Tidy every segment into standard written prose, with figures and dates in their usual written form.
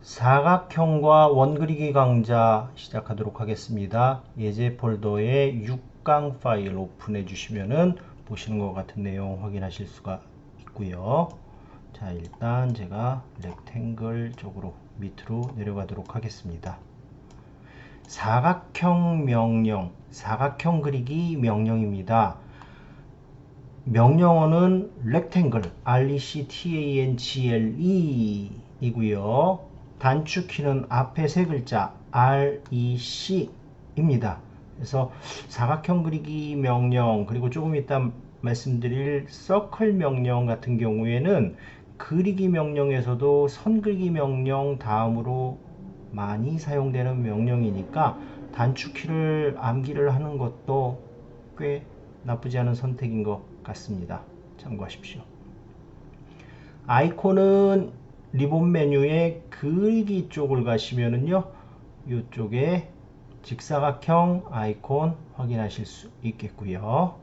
사각형과 원그리기 강좌 시작하도록 하겠습니다. 예제 폴더에 6강 파일 오픈해 주시면은 보시는 것 같은 내용 확인하실 수가 있고요. 자, 일단 제가 렉탱글 쪽으로 밑으로 내려가도록 하겠습니다. 사각형 명령, 사각형 그리기 명령입니다. 명령어는 렉탱글, RECTANGLE 이고요. 단축키는 앞에 세 글자 REC입니다. 그래서 사각형 그리기 명령, 그리고 조금 이따 말씀드릴 서클 명령 같은 경우에는 그리기 명령에서도 선 그리기 명령 다음으로 많이 사용되는 명령이니까 단축키를 암기를 하는 것도 꽤 나쁘지 않은 선택인 것 같습니다. 참고하십시오. 아이콘은 리본 메뉴에 그리기 쪽을 가시면은요, 이쪽에 직사각형 아이콘 확인하실 수 있겠고요.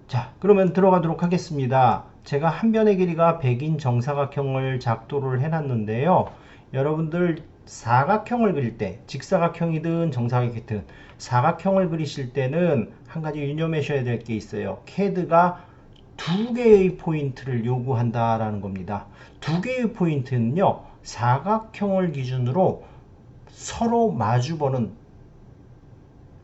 자, 그러면 들어가도록 하겠습니다. 제가 한 변의 길이가 100인 정사각형을 작도를 해놨는데요. 여러분들 사각형을 그릴 때, 직사각형이든 정사각형이든 사각형을 그리실 때는 한 가지 유념하셔야 될 게 있어요. CAD가 두 개의 포인트를 요구한다라는 겁니다. 두 개의 포인트는요, 사각형을 기준으로 서로 마주보는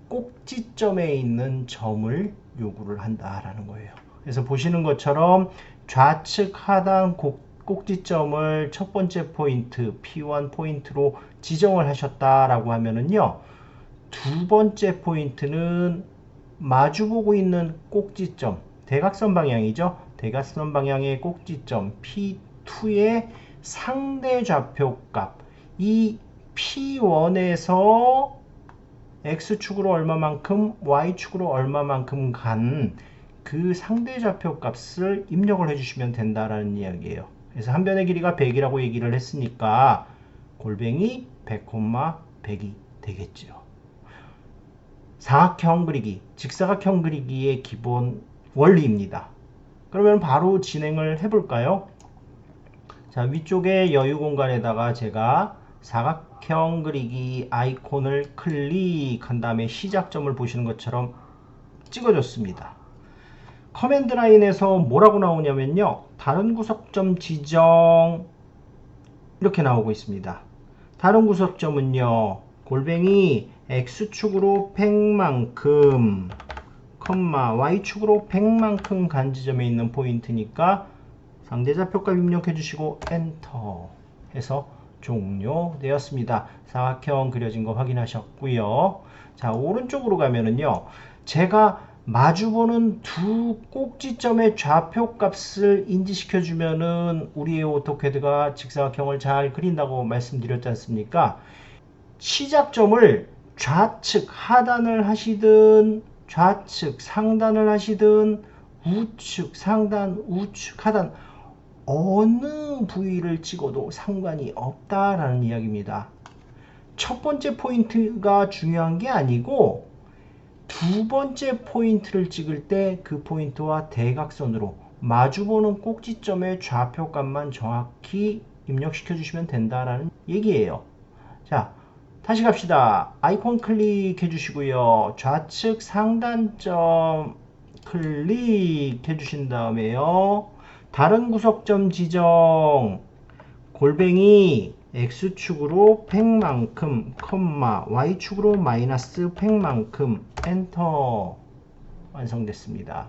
꼭지점에 있는 점을 요구를 한다라는 거예요. 그래서 보시는 것처럼 좌측 하단 꼭지점을 첫 번째 포인트 P1 포인트로 지정을 하셨다라고 하면은요, 두 번째 포인트는 마주보고 있는 꼭지점, 대각선 방향이죠. 대각선 방향의 꼭지점 P2의 상대 좌표값, 이 P1에서 X축으로 얼마만큼, Y축으로 얼마만큼 간 그 상대 좌표 값을 입력을 해주시면 된다라는 이야기예요. 그래서 한 변의 길이가 100이라고 얘기를 했으니까 골뱅이 100, 100이 되겠죠. 사각형 그리기, 직사각형 그리기의 기본 원리입니다. 그러면 바로 진행을 해볼까요? 자, 위쪽에 여유 공간에다가 제가 사각형 그리기 아이콘을 클릭한 다음에 시작점을 보시는 것처럼 찍어줬습니다. 커맨드 라인에서 뭐라고 나오냐면요, 다른 구석점 지정 이렇게 나오고 있습니다. 다른 구석점은요, 골뱅이 X축으로 100만큼 Y축으로 100만큼 간 지점에 있는 포인트니까 상대 좌표값 입력해 주시고 엔터 해서 종료되었습니다. 사각형 그려진 거 확인하셨고요. 자, 오른쪽으로 가면은요, 제가 마주보는 두 꼭지점의 좌표값을 인지시켜 주면은 우리의 오토캐드가 직사각형을 잘 그린다고 말씀드렸지 않습니까? 시작점을 좌측 하단을 하시든 좌측 상단을 하시든 우측 상단 우측 하단 어느 부위를 찍어도 상관이 없다라는 이야기입니다. 첫 번째 포인트가 중요한 게 아니고 두 번째 포인트를 찍을 때 그 포인트와 대각선으로 마주보는 꼭지점의 좌표값만 정확히 입력시켜 주시면 된다라는 얘기예요. 자, 다시 갑시다. 아이콘 클릭해 주시고요. 좌측 상단점 클릭해 주신 다음에요, 다른 구석점 지정 골뱅이 X축으로 100만큼, Y축으로 마이너스 100만큼 엔터 완성됐습니다.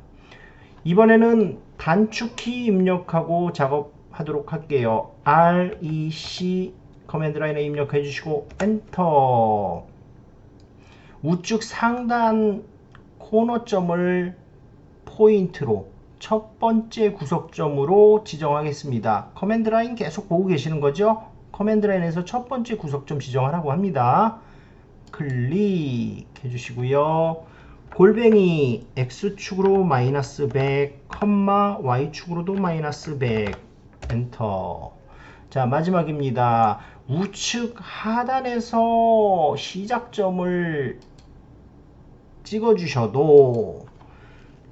이번에는 단축키 입력하고 작업하도록 할게요. REC 커맨드 라인에 입력해 주시고 엔터. 우측 상단 코너점을 포인트로 첫 번째 구석점으로 지정하겠습니다. 커맨드 라인 계속 보고 계시는 거죠? 커맨드 라인에서 첫 번째 구석점 지정하라고 합니다. 클릭해 주시고요. 골뱅이 x축으로 마이너스 100, y축으로도 마이너스 100 엔터. 자, 마지막입니다. 우측 하단에서 시작점을 찍어주셔도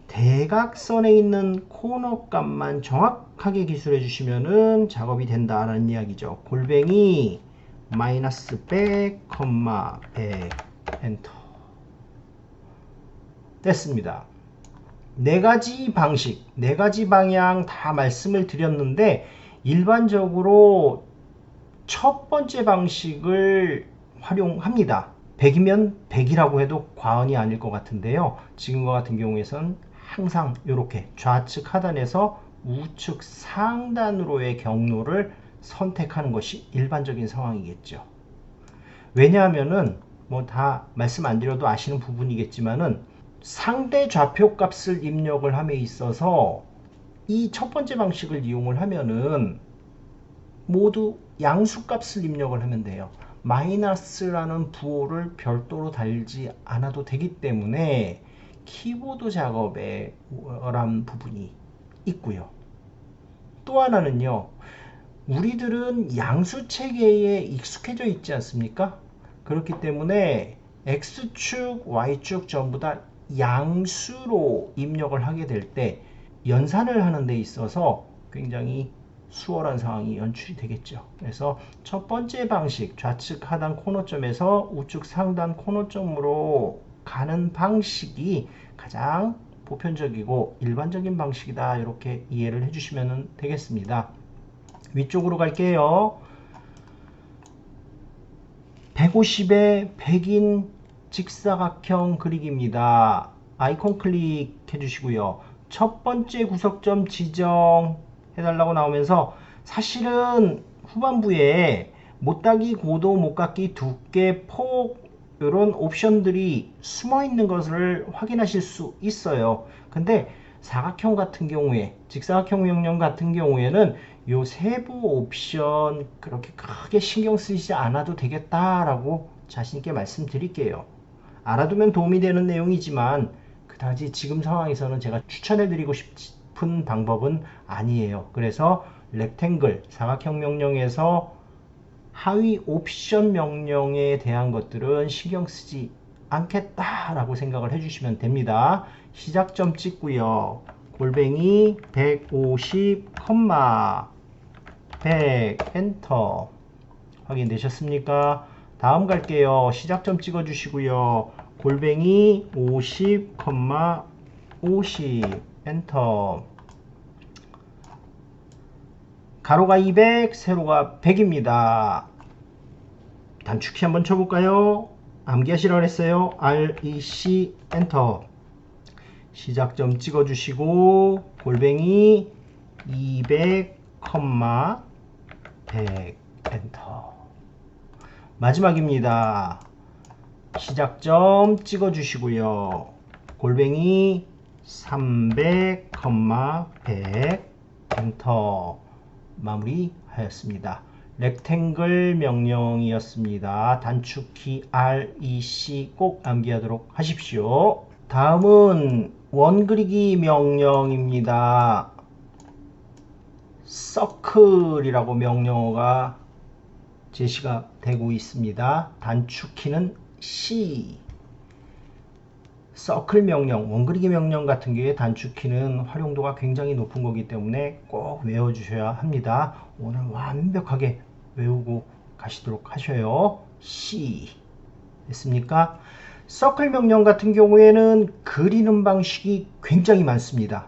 대각선에 있는 코너 값만 정확하게 기술해 주시면은 작업이 된다라는 이야기죠. 골뱅이 마이너스 100, 100 엔터. 됐습니다. 네 가지 방식, 네 가지 방향 다 말씀을 드렸는데 일반적으로 첫 번째 방식을 활용합니다. 100이면 100이라고 해도 과언이 아닐 것 같은데요. 지금과 같은 경우에선 항상 이렇게 좌측 하단에서 우측 상단으로의 경로를 선택하는 것이 일반적인 상황이겠죠. 왜냐하면은 뭐 다 말씀 안 드려도 아시는 부분이겠지만은 상대 좌표 값을 입력을 함에 있어서 이 첫 번째 방식을 이용을 하면은 모두 양수 값을 입력을 하면 돼요. 마이너스라는 부호를 별도로 달지 않아도 되기 때문에 키보드 작업에 원활한 부분이 있고요. 또 하나는요. 우리들은 양수 체계에 익숙해져 있지 않습니까? 그렇기 때문에 X축, Y축 전부 다 양수로 입력을 하게 될 때 연산을 하는 데 있어서 굉장히 수월한 상황이 연출이 되겠죠. 그래서 첫 번째 방식 좌측 하단 코너점에서 우측 상단 코너점으로 가는 방식이 가장 보편적이고 일반적인 방식이다. 이렇게 이해를 해주시면 되겠습니다. 위쪽으로 갈게요. 150에 100인 직사각형 그리기입니다. 아이콘 클릭해 주시고요. 첫 번째 구석점 지정 해달라고 나오면서 사실은 후반부에 못따기, 고도, 못깎기, 두께, 폭 이런 옵션들이 숨어 있는 것을 확인하실 수 있어요. 근데 사각형 같은 경우에, 직사각형 명령 같은 경우에는 요 세부 옵션 그렇게 크게 신경 쓰시지 않아도 되겠다라고 자신있게 말씀드릴게요. 알아두면 도움이 되는 내용이지만 그다지 지금 상황에서는 제가 추천해드리고 싶은 방법은 아니에요. 그래서 렉탱글, 사각형 명령에서 하위 옵션 명령에 대한 것들은 신경 쓰지 않겠다라고 생각을 해주시면 됩니다. 시작점 찍고요. 골뱅이 150, 100 엔터. 확인되셨습니까? 다음 갈게요. 시작점 찍어 주시고요. 골뱅이 50, 50 엔터. 가로가 200, 세로가 100입니다. 단축키 한번 쳐볼까요? 암기하시라고 했어요. REC 엔터. 시작점 찍어주시고 골뱅이 200, 100 엔터. 마지막입니다. 시작점 찍어주시고요. 골뱅이 300, 100 엔터. 마무리하였습니다. 렉탱글 명령이었습니다. 단축키 REC 꼭 암기하도록 하십시오. 다음은 원그리기 명령입니다. 서클이라고 명령어가 제시가 되고 있습니다. 단축키는 C. 서클 명령, 원그리기 명령 같은 경우에 단축키는 활용도가 굉장히 높은 거기 때문에 꼭 외워주셔야 합니다. 오늘 완벽하게 외우고 가시도록 하셔요. C. 됐습니까? 서클 명령 같은 경우에는 그리는 방식이 굉장히 많습니다.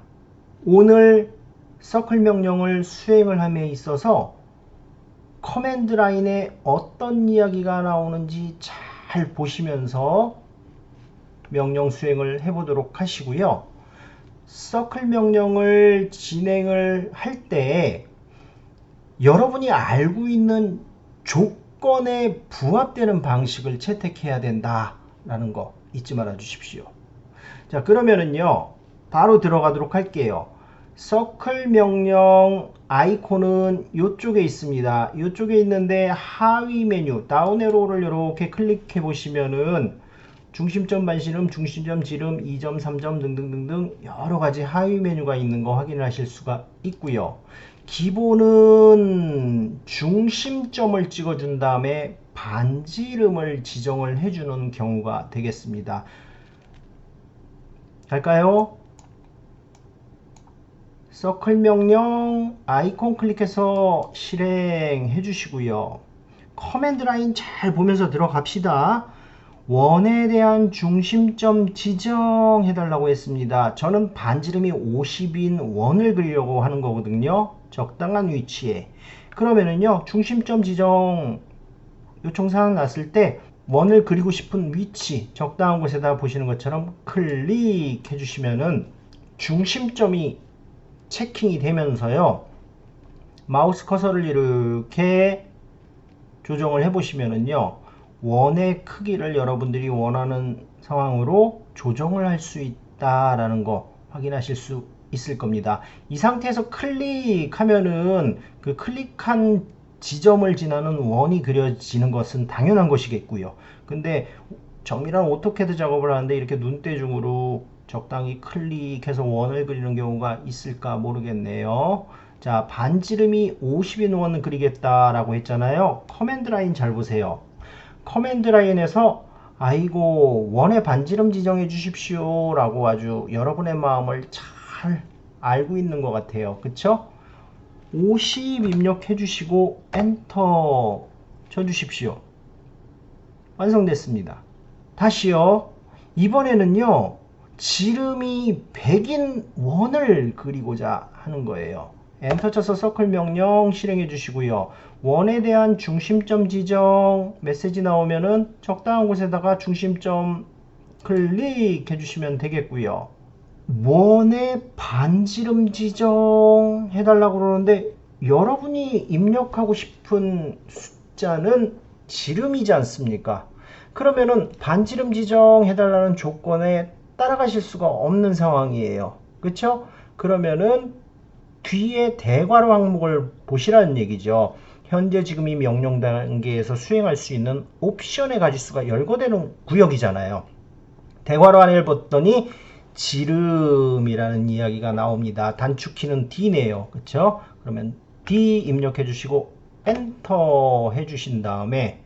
오늘 서클 명령을 수행을 함에 있어서 커맨드 라인에 어떤 이야기가 나오는지 잘 보시면서 명령 수행을 해보도록 하시고요. 서클 명령을 진행을 할 때 여러분이 알고 있는 조건에 부합되는 방식을 채택해야 된다라는 거 잊지 말아 주십시오. 자, 그러면은요 바로 들어가도록 할게요. 서클 명령 아이콘은 이쪽에 있습니다. 이쪽에 있는데 하위 메뉴 다운 에로를 이렇게 클릭해 보시면은 중심점 반지름, 중심점 지름 2점, 3점 등등등등 여러 가지 하위 메뉴가 있는 거 확인하실 수가 있고요. 기본은 중심점을 찍어준 다음에 반지름을 지정을 해주는 경우가 되겠습니다. 갈까요? 서클 명령 아이콘 클릭해서 실행해 주시고요. 커맨드 라인 잘 보면서 들어갑시다. 원에 대한 중심점 지정해 달라고 했습니다. 저는 반지름이 50인 원을 그리려고 하는 거거든요. 적당한 위치에. 그러면은요, 중심점 지정 요청사항 났을 때 원을 그리고 싶은 위치, 적당한 곳에다 보시는 것처럼 클릭해 주시면은 중심점이 체킹이 되면서요, 마우스 커서를 이렇게 조정을 해 보시면은요, 원의 크기를 여러분들이 원하는 상황으로 조정을 할 수 있다라는 거 확인하실 수 있을 겁니다. 이 상태에서 클릭하면은 그 클릭한 지점을 지나는 원이 그려지는 것은 당연한 것이겠고요. 근데 정밀한 오토캐드 작업을 하는데 이렇게 눈대중으로 적당히 클릭해서 원을 그리는 경우가 있을까 모르겠네요. 자, 반지름이 50인 원을 그리겠다라고 했잖아요. 커맨드 라인 잘 보세요. 커맨드 라인에서 아이고 원의 반지름 지정해 주십시오 라고 아주 여러분의 마음을 잘 알고 있는 것 같아요. 그쵸? 50 입력해 주시고 엔터 쳐 주십시오. 완성됐습니다. 다시요. 이번에는요, 지름이 100인 원을 그리고자 하는 거예요. 엔터 쳐서 서클 명령 실행해 주시고요. 원에 대한 중심점 지정 메시지 나오면은 적당한 곳에다가 중심점 클릭해 주시면 되겠고요. 원의 반지름 지정 해달라고 그러는데 여러분이 입력하고 싶은 숫자는 지름이지 않습니까? 그러면은 반지름 지정 해달라는 조건에 따라가실 수가 없는 상황이에요. 그쵸? 그러면은 뒤에 대괄호 항목을 보시라는 얘기죠. 현재 지금 이 명령 단계에서 수행할 수 있는 옵션의 가지수가 열거되는 구역이잖아요. 대괄호 안을 봤더니 지름이라는 이야기가 나옵니다. 단축키는 D네요. 그쵸? 그러면 D 입력해 주시고 엔터 해 주신 다음에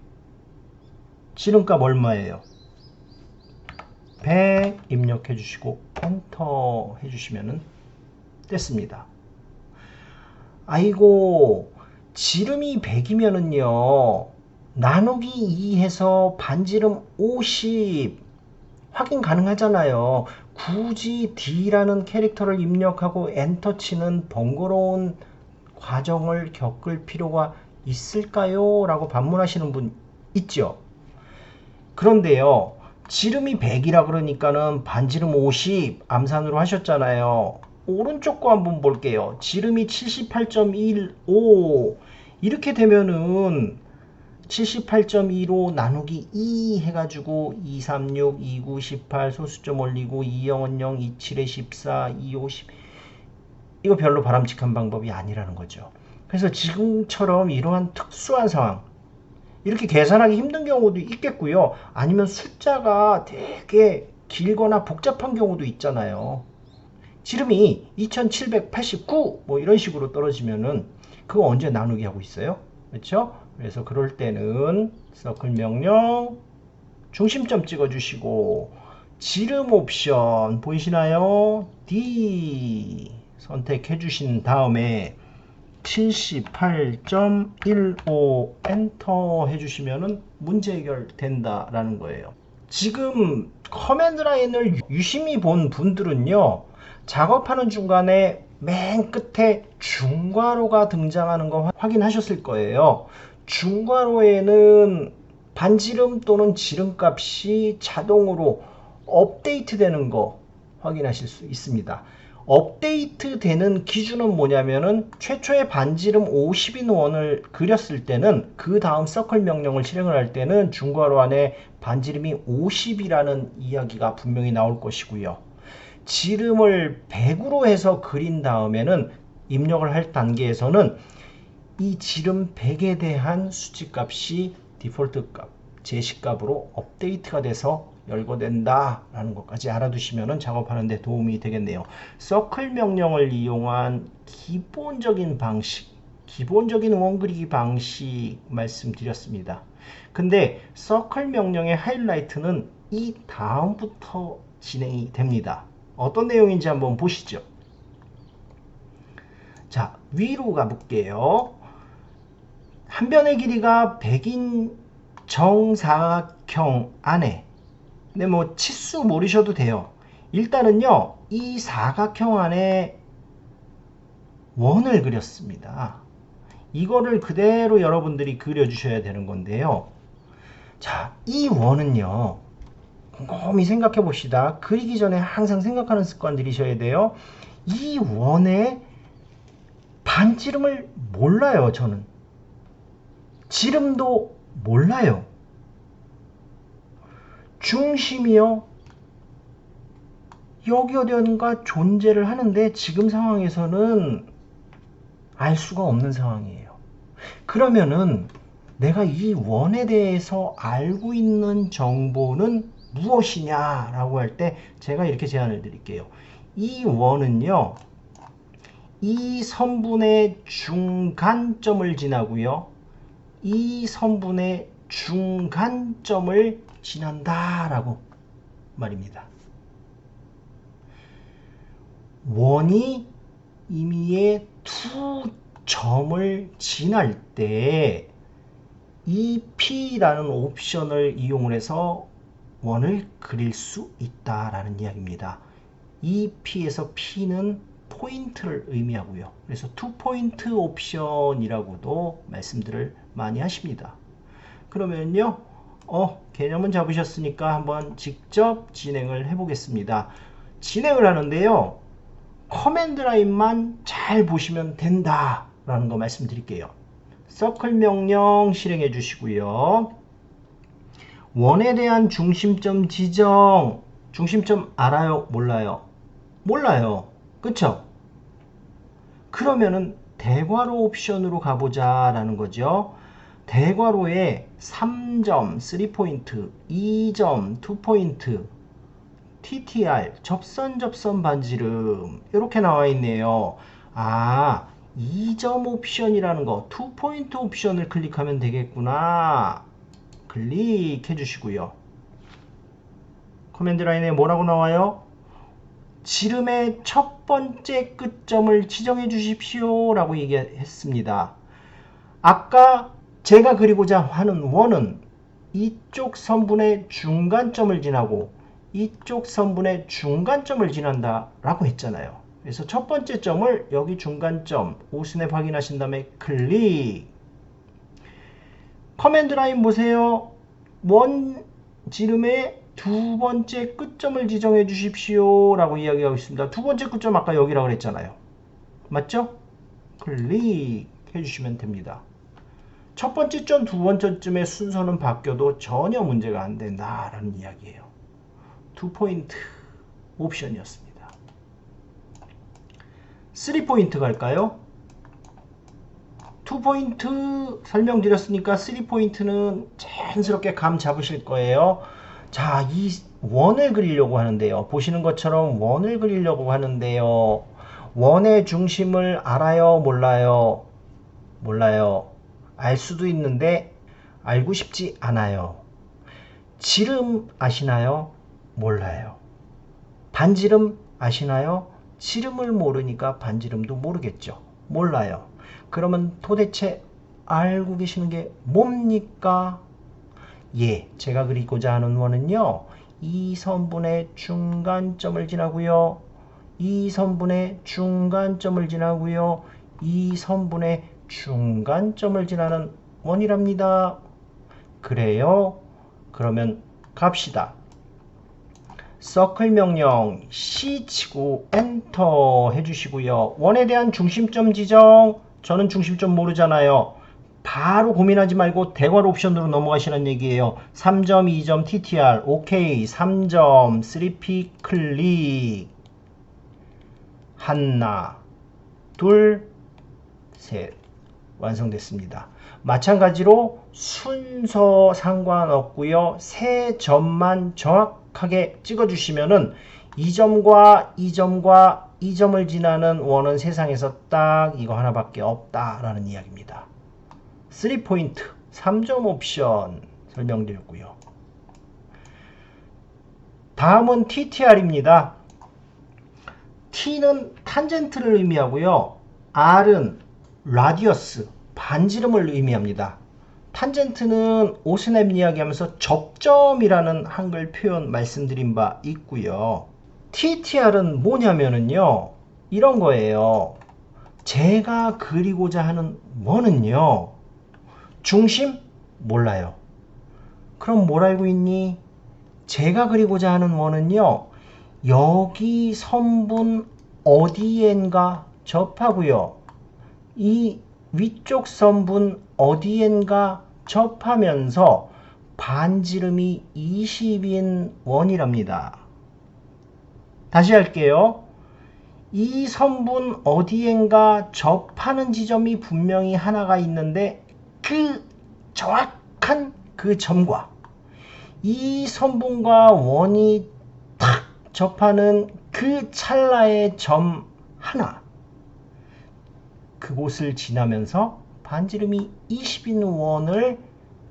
지름값 얼마예요? 100 입력해 주시고 엔터 해 주시면 됐습니다. 아이고, 지름이 100이면은요, 나누기 2 해서 반지름 50 확인 가능하잖아요. 굳이 D라는 캐릭터를 입력하고 엔터 치는 번거로운 과정을 겪을 필요가 있을까요? 라고 반문하시는 분 있죠. 그런데요, 지름이 100이라 그러니까는 반지름 50 암산으로 하셨잖아요. 오른쪽 거 한번 볼게요. 지름이 78.15 이렇게 되면은 78.15 나누기 2 해가지고 236, 29, 18 소수점 올리고 2영은 0, 27에 14, 25, 10 이거 별로 바람직한 방법이 아니라는 거죠. 그래서 지금처럼 이러한 특수한 상황 이렇게 계산하기 힘든 경우도 있겠고요. 아니면 숫자가 되게 길거나 복잡한 경우도 있잖아요. 지름이 2789 뭐 이런 식으로 떨어지면은 그거 언제 나누기 하고 있어요? 그렇죠? 그래서 그럴 때는 서클 명령 중심점 찍어 주시고 지름 옵션 보이시나요? D 선택해 주신 다음에 78.15 엔터 해주시면은 문제 해결된다라는 거예요. 지금 커맨드 라인을 유심히 본 분들은요, 작업하는 중간에 맨 끝에 중괄호가 등장하는 거 확인하셨을 거예요. 중괄호에는 반지름 또는 지름값이 자동으로 업데이트 되는 거 확인하실 수 있습니다. 업데이트 되는 기준은 뭐냐면은 최초의 반지름 50인 원을 그렸을 때는 그 다음 서클 명령을 실행을 할 때는 중괄호 안에 반지름이 50이라는 이야기가 분명히 나올 것이고요. 지름을 100으로 해서 그린 다음에는 입력을 할 단계에서는 이 지름 100에 대한 수치값이 디폴트 값, 제시값으로 업데이트가 돼서 열거된다 라는 것까지 알아두시면 작업하는 데 도움이 되겠네요. 서클 명령을 이용한 기본적인 방식, 기본적인 원 그리기 방식 말씀드렸습니다. 근데 서클 명령의 하이라이트는 이 다음부터 진행이 됩니다. 어떤 내용인지 한번 보시죠. 자, 위로 가볼게요. 한 변의 길이가 100인 정사각형 안에, 근데 뭐 치수 모르셔도 돼요. 일단은요, 이 사각형 안에 원을 그렸습니다. 이거를 그대로 여러분들이 그려주셔야 되는 건데요. 자, 이 원은요, 곰곰이 생각해 봅시다. 그리기 전에 항상 생각하는 습관 들이셔야 돼요. 이 원의 반지름을 몰라요, 저는. 지름도 몰라요. 중심이요, 여기 어디언가 존재를 하는데 지금 상황에서는 알 수가 없는 상황이에요. 그러면은 내가 이 원에 대해서 알고 있는 정보는 무엇이냐 라고 할 때 제가 이렇게 제안을 드릴게요. 이 원은요, 이 선분의 중간점을 지나고요, 이 선분의 중간점을 지난다 라고 말입니다. 원이 임의의 두 점을 지날 때 이 P라는 옵션을 이용을 해서 원을 그릴 수 있다라는 이야기입니다. 이 P에서 P는 포인트를 의미하고요. 그래서 투포인트 옵션이라고도 말씀들을 많이 하십니다. 그러면요, 개념은 잡으셨으니까 한번 직접 진행을 해보겠습니다. 진행을 하는데요, 커맨드 라인만 잘 보시면 된다 라는 거 말씀드릴게요. 서클 명령 실행해 주시고요. 원에 대한 중심점 지정. 중심점 알아요? 몰라요? 몰라요. 그쵸? 그러면은 대괄호 옵션으로 가보자 라는 거죠. 대괄호에 3점 3포인트, 2점 2포인트, TTR 접선 반지름 이렇게 나와 있네요. 아, 2점 옵션이라는 거, 2포인트 옵션을 클릭하면 되겠구나. 클릭해 주시고요. 커맨드 라인에 뭐라고 나와요? 지름의 첫 번째 끝점을 지정해 주십시오 라고 얘기했습니다. 아까 제가 그리고자 하는 원은 이쪽 선분의 중간점을 지나고 이쪽 선분의 중간점을 지난다 라고 했잖아요. 그래서 첫 번째 점을 여기 중간점 오스냅 확인하신 다음에 클릭. 커맨드 라인 보세요. 원 지름의 두 번째 끝점을 지정해 주십시오 라고 이야기하고 있습니다. 두 번째 끝점 아까 여기라고 그랬잖아요. 맞죠? 클릭 해주시면 됩니다. 첫 번째 점, 두 번째 점의 순서는 바뀌어도 전혀 문제가 안 된다라는 이야기예요. 2포인트 옵션이었습니다. 3포인트 갈까요? 2포인트 설명드렸으니까 3포인트는 자연스럽게 감 잡으실 거예요. 자, 이 원을 그리려고 하는데요. 보시는 것처럼 원을 그리려고 하는데요. 원의 중심을 알아요? 몰라요? 몰라요. 알 수도 있는데 알고 싶지 않아요. 지름 아시나요? 몰라요. 반지름 아시나요? 지름을 모르니까 반지름도 모르겠죠. 몰라요. 그러면 도대체 알고 계시는 게 뭡니까? 예, 제가 그리고자 하는 원은요, 이 선분의 중간점을 지나고요, 이 선분의 중간점을 지나고요, 이 선분의 중간점을 지나는 원이랍니다. 그래요? 그러면 갑시다. 서클 명령 C 치고 엔터 해주시고요. 원에 대한 중심점 지정. 저는 중심점 모르잖아요. 바로 고민하지 말고 대괄호 옵션으로 넘어가시는 얘기예요. 3점, 2점, TTR. 오케이. 3점, 3P 클릭. 하나, 둘, 셋. 완성됐습니다. 마찬가지로 순서 상관없고요. 세 점만 정확하게 찍어주시면은 이 점과 이 점과 이 점을 지나는 원은 세상에서 딱 이거 하나밖에 없다라는 이야기입니다. 3포인트 3점 옵션 설명드렸고요. 다음은 TTR입니다. T는 탄젠트를 의미하고요. R은 라디어스, 반지름을 의미합니다. 탄젠트는 오스냅 이야기하면서 접점이라는 한글 표현 말씀드린 바 있고요. TTR은 뭐냐면은요. 이런 거예요. 제가 그리고자 하는 원은요. 중심? 몰라요. 그럼 뭘 알고 있니? 제가 그리고자 하는 원은요. 여기 선분 어디엔가 접하고요. 이 위쪽 선분 어디엔가 접하면서 반지름이 20인 원이랍니다. 다시 할게요. 이 선분 어디엔가 접하는 지점이 분명히 하나가 있는데 그 정확한 그 점과 이 선분과 원이 탁 접하는 그 찰나의 점 하나, 그곳을 지나면서 반지름이 20인 원을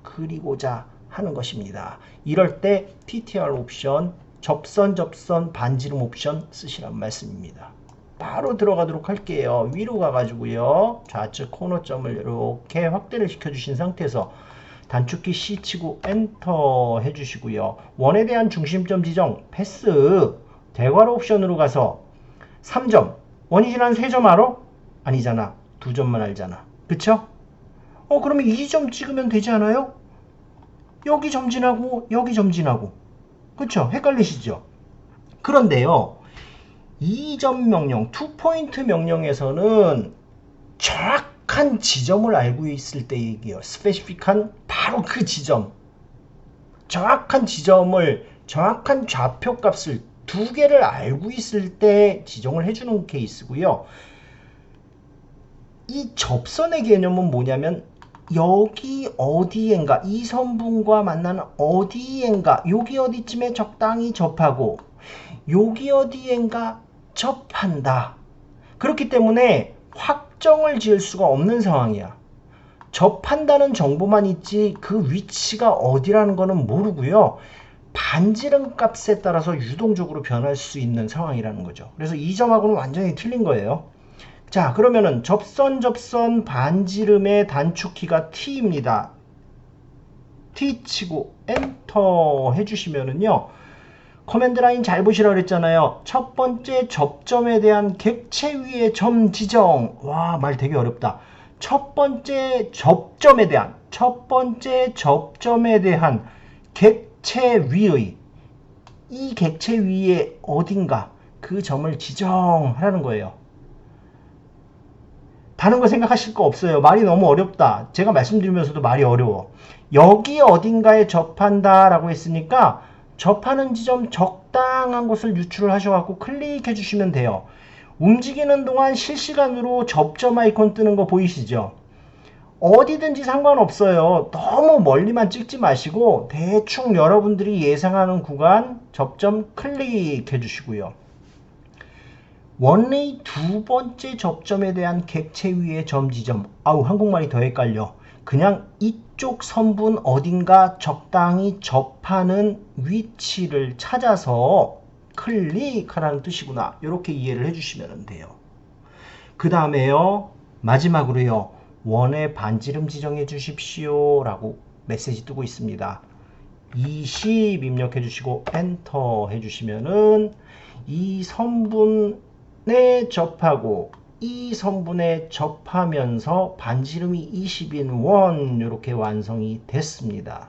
그리고자 하는 것입니다. 이럴 때 TTR 옵션, 접선 반지름 옵션 쓰시란 말씀입니다. 바로 들어가도록 할게요. 위로 가가지고요. 좌측 코너점을 이렇게 확대를 시켜주신 상태에서 단축키 C 치고 엔터 해주시고요. 원에 대한 중심점 지정 패스, 대괄호 옵션으로 가서 3점, 원이 지난 3점 알아? 아니잖아. 2점만 알잖아. 그쵸? 그러면 이 점 찍으면 되지 않아요? 여기 점 지나고 여기 점 지나고. 그쵸? 헷갈리시죠? 그런데요. 2점 명령, 2포인트 명령에서는 정확한 지점을 알고 있을 때 얘기해요. 스페시픽한 바로 그 지점. 정확한 지점을, 정확한 좌표값을 두 개를 알고 있을 때 지정을 해주는 케이스고요. 이 접선의 개념은 뭐냐면 여기 어디엔가, 이 선분과 만나는 어디엔가, 여기 어디쯤에 적당히 접하고 여기 어디엔가 접한다. 그렇기 때문에 확정을 지을 수가 없는 상황이야. 접한다는 정보만 있지 그 위치가 어디라는 거는 모르고요. 반지름 값에 따라서 유동적으로 변할 수 있는 상황이라는 거죠. 그래서 이 점하고는 완전히 틀린 거예요. 자, 그러면은 접선 반지름의 단축키가 T입니다. T 치고 엔터 해주시면은요. 커맨드 라인 잘 보시라고 그랬잖아요. 첫 번째 접점에 대한 객체 위의 점 지정. 와, 말 되게 어렵다. 첫 번째 접점에 대한 객체 위의, 이 객체 위에 어딘가 그 점을 지정하라는 거예요. 다른 거 생각하실 거 없어요. 말이 너무 어렵다. 제가 말씀드리면서도 말이 어려워. 여기 어딘가에 접한다 라고 했으니까 접하는 지점 적당한 곳을 유출을 하셔갖고 클릭해 주시면 돼요. 움직이는 동안 실시간으로 접점 아이콘 뜨는 거 보이시죠? 어디든지 상관없어요. 너무 멀리만 찍지 마시고 대충 여러분들이 예상하는 구간 접점 클릭해 주시고요. 원의 두 번째 접점에 대한 객체 위의 점 지점. 아우, 한국말이 더 헷갈려. 그냥 이쪽 선분 어딘가 적당히 접하는 위치를 찾아서 클릭하라는 뜻이구나. 이렇게 이해를 해주시면 돼요. 그 다음에요. 마지막으로요. 원의 반지름 지정해 주십시오 라고 메시지 뜨고 있습니다. 20 입력해 주시고 엔터 해주시면은 이 선분에 접하고 이 선분에 접하면서 반지름이 20인 원 이렇게 완성이 됐습니다.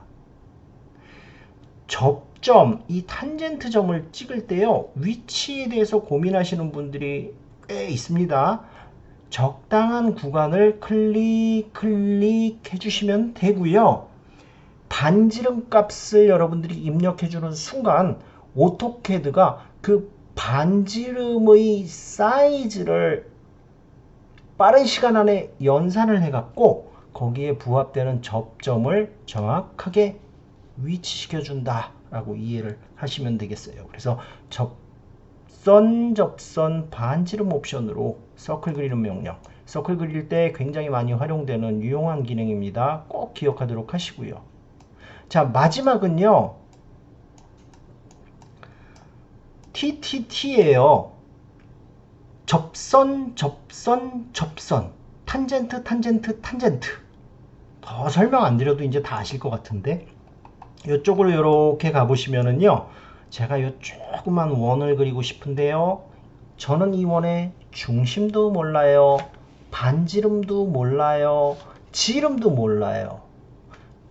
접점, 이 탄젠트 점을 찍을 때요. 위치에 대해서 고민하시는 분들이 꽤 있습니다. 적당한 구간을 클릭 해주시면 되고요. 반지름 값을 여러분들이 입력해주는 순간 오토캐드가 그 반지름의 사이즈를 빠른 시간 안에 연산을 해갖고 거기에 부합되는 접점을 정확하게 위치시켜준다 라고 이해를 하시면 되겠어요. 그래서 접선 반지름 옵션으로 서클 그리는 명령, 서클 그릴 때 굉장히 많이 활용되는 유용한 기능입니다. 꼭 기억하도록 하시고요. 자, 마지막은요, TTT예요. 접선, 탄젠트, 더 설명 안 드려도 이제 다 아실 것 같은데, 이쪽으로 이렇게 가보시면은요, 제가 이 조그만 원을 그리고 싶은데요, 저는 이 원의 중심도 몰라요, 반지름도 몰라요, 지름도 몰라요.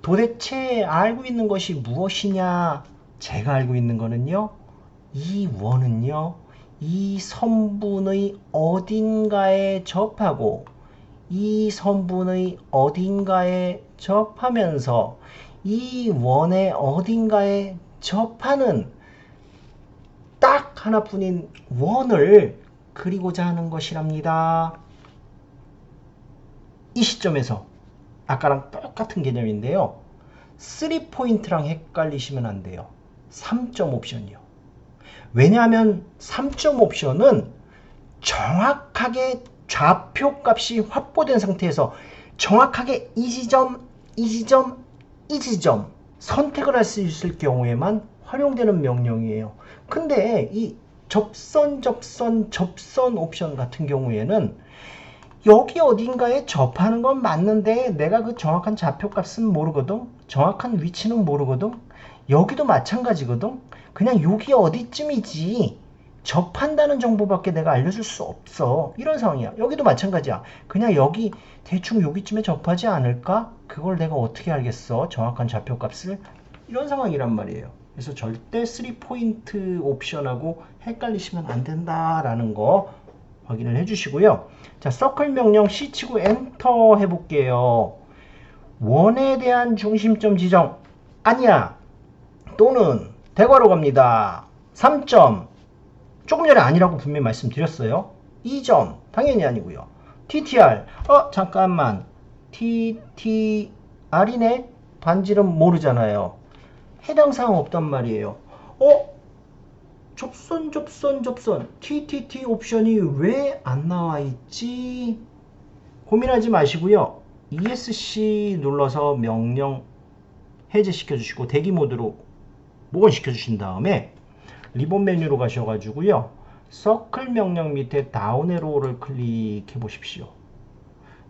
도대체 알고 있는 것이 무엇이냐? 제가 알고 있는 거는요, 이 원은요, 이 선분의 어딘가에 접하고 이 선분의 어딘가에 접하면서 이 원의 어딘가에 접하는 딱 하나뿐인 원을 그리고자 하는 것이랍니다. 이 시점에서 아까랑 똑같은 개념인데요. 3포인트랑 헷갈리시면 안 돼요. 3점 옵션이요. 왜냐하면 3점 옵션은 정확하게 좌표값이 확보된 상태에서 정확하게 이 지점 선택을 할 수 있을 경우에만 활용되는 명령이에요. 근데 이 접선 옵션 같은 경우에는 여기 어딘가에 접하는 건 맞는데 내가 그 정확한 좌표값은 모르거든, 정확한 위치는 모르거든, 여기도 마찬가지거든. 그냥 여기 어디쯤이지 접한다는 정보밖에 내가 알려줄 수 없어. 이런 상황이야. 여기도 마찬가지야. 그냥 여기 대충 여기쯤에 접하지 않을까? 그걸 내가 어떻게 알겠어? 정확한 좌표값을. 이런 상황이란 말이에요. 그래서 절대 3포인트 옵션하고 헷갈리시면 안 된다라는 거 확인을 해주시고요. 자, 서클 명령 C 치고 엔터 해볼게요. 원에 대한 중심점 지정 아니야, 또는 대괄호 갑니다. 3점 조금 전에 아니라고 분명히 말씀드렸어요. 2점 당연히 아니고요. TTR 잠깐만, TTR이네. 반지름 모르잖아요. 해당 사항 없단 말이에요. 접선 TTT 옵션이 왜 안 나와 있지? 고민하지 마시고요. ESC 눌러서 명령 해제시켜 주시고 대기 모드로 복원시켜 주신 다음에 리본 메뉴로 가셔가지고요, 서클 명령 밑에 다운 에로를 클릭해 보십시오.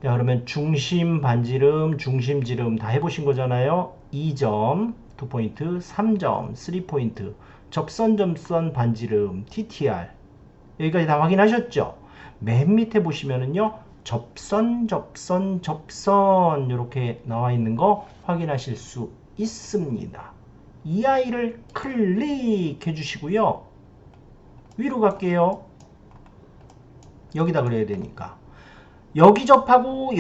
자, 그러면 중심 반지름, 중심 지름 다 해보신 거잖아요. 2점 2포인트, 3점 3포인트, 접선 반지름 TTR 여기까지 다 확인하셨죠? 맨 밑에 보시면은요, 접선 이렇게 나와 있는 거 확인하실 수 있습니다. 이 아이를 클릭해 주시고요. 위로 갈게요. 여기다 그려야 되니까. 여기 접하고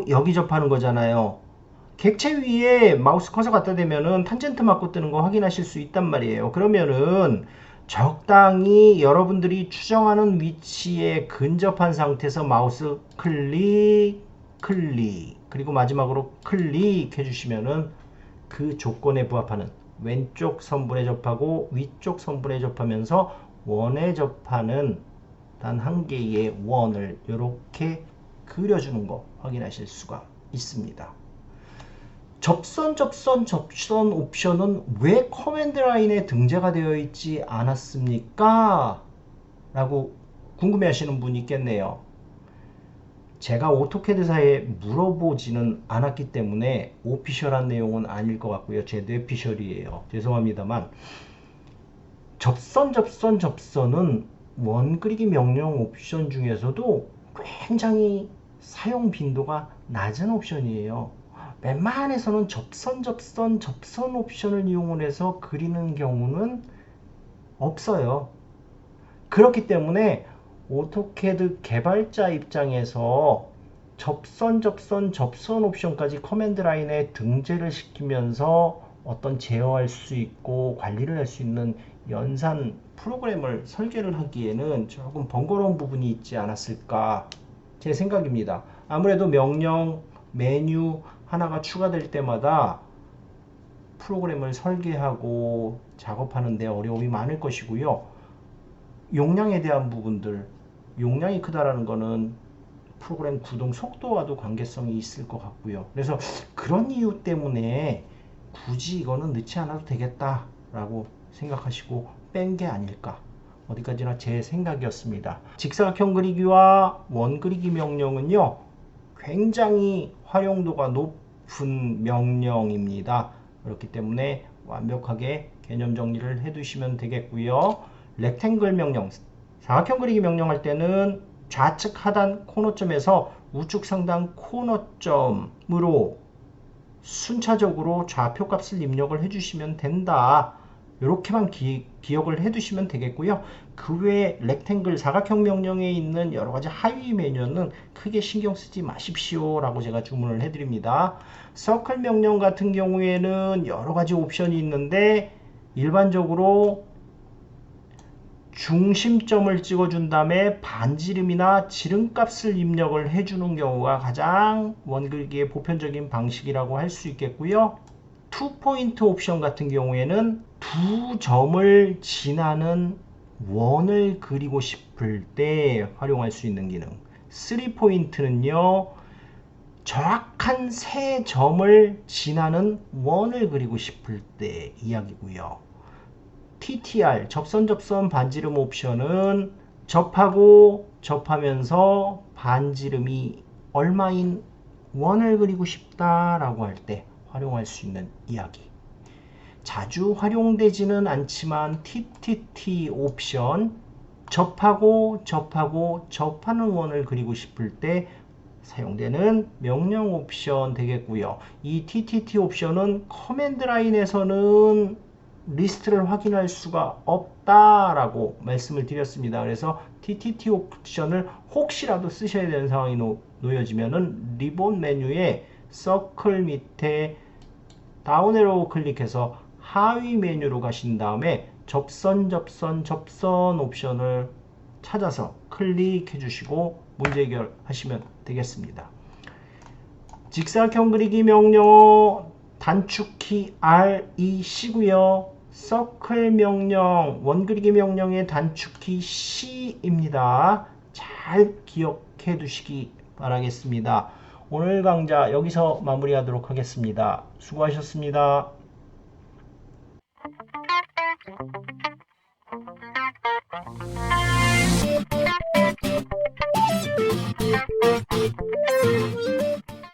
여기 접하는 거잖아요. 객체 위에 마우스 커서 갖다 대면은 탄젠트 맞고 뜨는 거 확인하실 수 있단 말이에요. 그러면은 적당히 여러분들이 추정하는 위치에 근접한 상태에서 마우스 클릭 그리고 마지막으로 클릭해 주시면은 그 조건에 부합하는 왼쪽 선분에 접하고 위쪽 선분에 접하면서 원에 접하는 단 한 개의 원을 이렇게 그려주는 거 확인하실 수가 있습니다. 접선 옵션은 왜 커맨드 라인에 등재가 되어 있지 않았습니까? 라고 궁금해 하시는 분이 있겠네요. 제가 오토캐드사에 물어보지는 않았기 때문에 오피셜한 내용은 아닐 것 같고요. 제 뇌피셜이에요. 죄송합니다만, 접선은 원 그리기 명령 옵션 중에서도 굉장히 사용 빈도가 낮은 옵션이에요. 웬만해서는 접선 옵션을 이용해서 그리는 경우는 없어요. 그렇기 때문에 오토캐드 개발자 입장에서 접선 옵션까지 커맨드 라인에 등재를 시키면서 어떤 제어할 수 있고 관리를 할 수 있는 연산 프로그램을 설계를 하기에는 조금 번거로운 부분이 있지 않았을까 제 생각입니다. 아무래도 명령, 메뉴 하나가 추가될 때마다 프로그램을 설계하고 작업하는 데 어려움이 많을 것이고요. 용량에 대한 부분들, 용량이 크다라는 거는 프로그램 구동 속도와도 관계성이 있을 것 같고요. 그래서 그런 이유 때문에 굳이 이거는 넣지 않아도 되겠다라고 생각하시고 뺀 게 아닐까. 어디까지나 제 생각이었습니다. 직사각형 그리기와 원 그리기 명령은요, 굉장히 활용도가 높은 명령입니다. 그렇기 때문에 완벽하게 개념 정리를 해 두시면 되겠고요. 렉탱글 명령, 사각형 그리기 명령할 때는 좌측 하단 코너점에서 우측 상단 코너점으로 순차적으로 좌표 값을 입력을 해주시면 된다. 이렇게만 기억을 해두시면 되겠고요. 그 외에 렉탱글 사각형 명령에 있는 여러 가지 하위 메뉴는 크게 신경 쓰지 마십시오 라고 제가 주문을 해드립니다. 서클 명령 같은 경우에는 여러 가지 옵션이 있는데 일반적으로 중심점을 찍어준 다음에 반지름이나 지름값을 입력을 해주는 경우가 가장 원그리기의 보편적인 방식이라고 할 수 있겠고요. 투포인트 옵션 같은 경우에는 두 점을 지나는 원을 그리고 싶을 때 활용할 수 있는 기능. 3포인트는요, 정확한 세 점을 지나는 원을 그리고 싶을 때 이야기고요. TTR, 접선 반지름 옵션은 접하고 접하면서 반지름이 얼마인 원을 그리고 싶다라고 할 때 활용할 수 있는 이야기. 자주 활용되지는 않지만 TTT 옵션, 접하고 접하는 원을 그리고 싶을 때 사용되는 명령 옵션 되겠고요. 이 TTT 옵션은 커맨드 라인에서는 리스트를 확인할 수가 없다라고 말씀을 드렸습니다. 그래서 TTT 옵션을 혹시라도 쓰셔야 되는 상황이 놓여지면은 리본 메뉴에 서클 밑에 다운 에로 클릭해서 하위 메뉴로 가신 다음에 접선 옵션을 찾아서 클릭해 주시고 문제 해결하시면 되겠습니다. 직사각형 그리기 명령 단축키 REC고요. 서클 명령, 원그리기 명령의 단축키 C입니다. 잘 기억해 두시기 바라겠습니다. 오늘 강좌 여기서 마무리하도록 하겠습니다. 수고하셨습니다.